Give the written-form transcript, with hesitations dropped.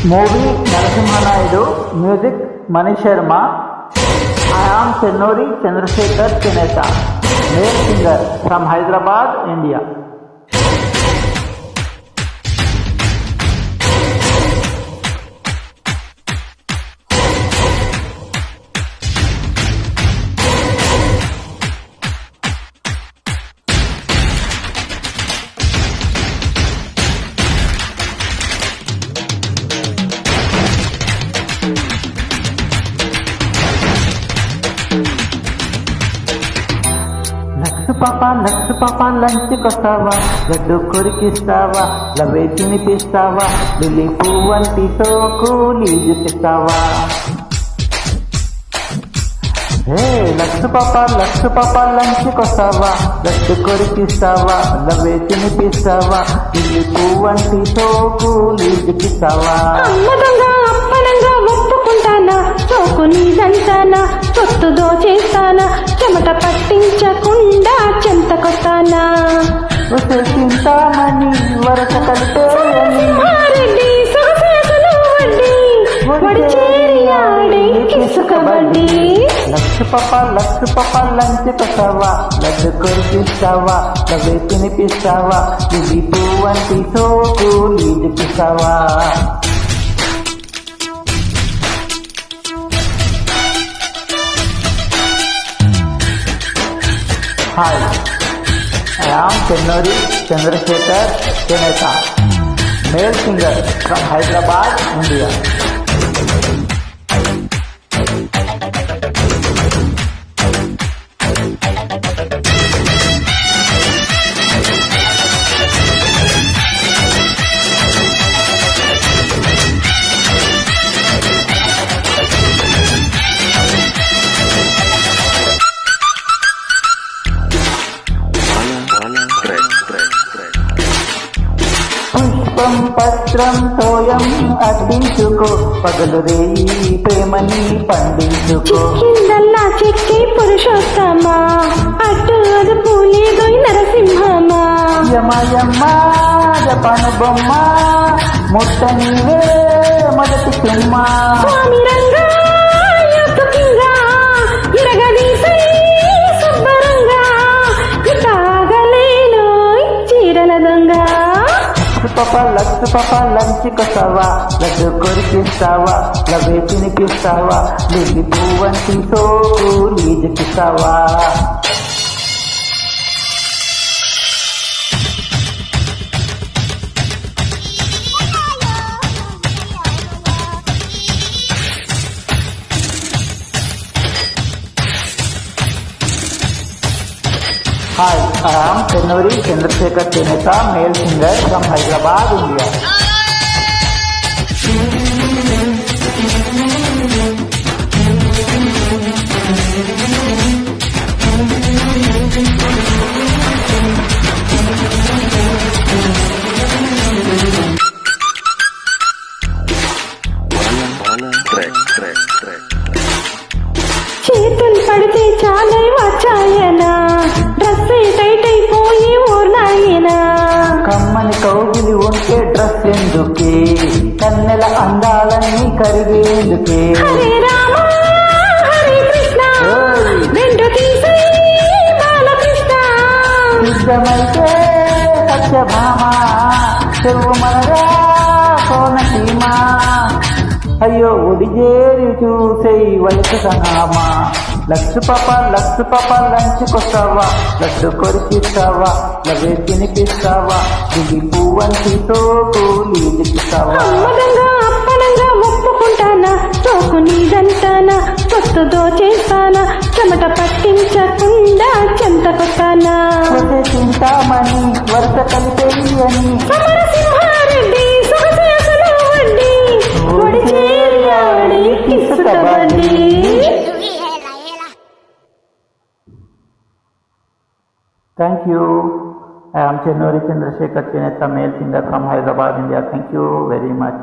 Movie Narasimha Naidu, music Mani Sharma. I am Chennuri Chandrasekhar Cheneta, male singer from Hyderabad, India. Lux పాప lunch కొస్తావా, గడ్డు కొరికిస్తావా, లవే తినిపిస్తావా, lily పువ్వంటి సోకు లీజుకిస్తావా. హే Lux పాప lunch కొస్తావా, గడ్డు కొరికిస్తావా, లవే తినిపిస్తావా, లిల్లీ పువ్వంటి సోకు లీజుకిస్తావా. సోకు నీదంటానా, సొత్తు దోచేస్తానా, చెమట పట్టించకుండా చెంతకొస్తానా. చింతామణి వరస కలిపే లక్స్ పాప లంచ్ కొస్తావా, లడ్డు కొరికిస్తావా, లవే తినిపిస్తావా, ఇది పువ్వంటి సోకు లీజుకిస్తావా. Hi, I am Chennuri Chandrasekhar Cheneta, male singer from Hyderabad, India. పుష్పం పత్రం తోయం అర్పించుకో, పగలు రేయి ప్రేమని పండించుకో. కిందల్లా చెక్కి పురుషోత్తమా, అటు అదుపు లేదోయ్ నరసింహమా. యమయమ్మ జపను బొమ్మ, ముట్ట నీవే మొదటి చుమ్మ. స్వామి రంగా యుద్ధకింగా, ఇరగదీసై శుభ్రంగా, తాగలేనోయ్ చీరల దొంగ. లక్స్ పాప లంచ్ కొస్తావా, లడ్డు కొరికిస్తావా, లవే తినిపిస్తావా, లిల్లీ పువ్వంటి సోకు లీజుకిస్తావా. Hi, I am Chennuri Chandrasekhar Cheneta, male singer from Hyderabad, India. చేతులు పడితే చాలే వచ్చాయనా, డ్రెస్ టైట్ అయిపోయి ఊర్నాయనా. కమ్మని కౌగిలి ఉంటే డ్రెస్ ఎందుకే, కన్నెల అందాలన్నీ కరిగేందుకే. హరే రామ హరే కృష్ణ, రెండు తీసే బాలకృష్ణ. సిద్ధమైతే సత్యభామ, చెరువు మనగా కోనసీమ. అయ్యో ఒడిజేరి చూసే వయసు సనామా. లక్స్ పాప లంచ్ కొస్తావా, లడ్డు కొరికిస్తావా, లవే తినిపిస్తావా, దిగి పువ్వంటి సోకు లీజుకిస్తావా. అమ్మదంగా అప్పనంగా ఒప్పుకుంటానా, సోకు నీదంటానా, సొత్తు దోచేస్తానా, చెమట పట్టించకుండా చెంతకొస్తానా. చింతామణి వరుస కలిపేయని సమరసింహారెడ్డి సొగసేసులు వడ్డీ, ఒడి చేరి ఇసుకబడ్డీ. Thank you. I am Chennuri Chandrasekhar Cheneta, male singer from Hyderabad, India. Thank you very much.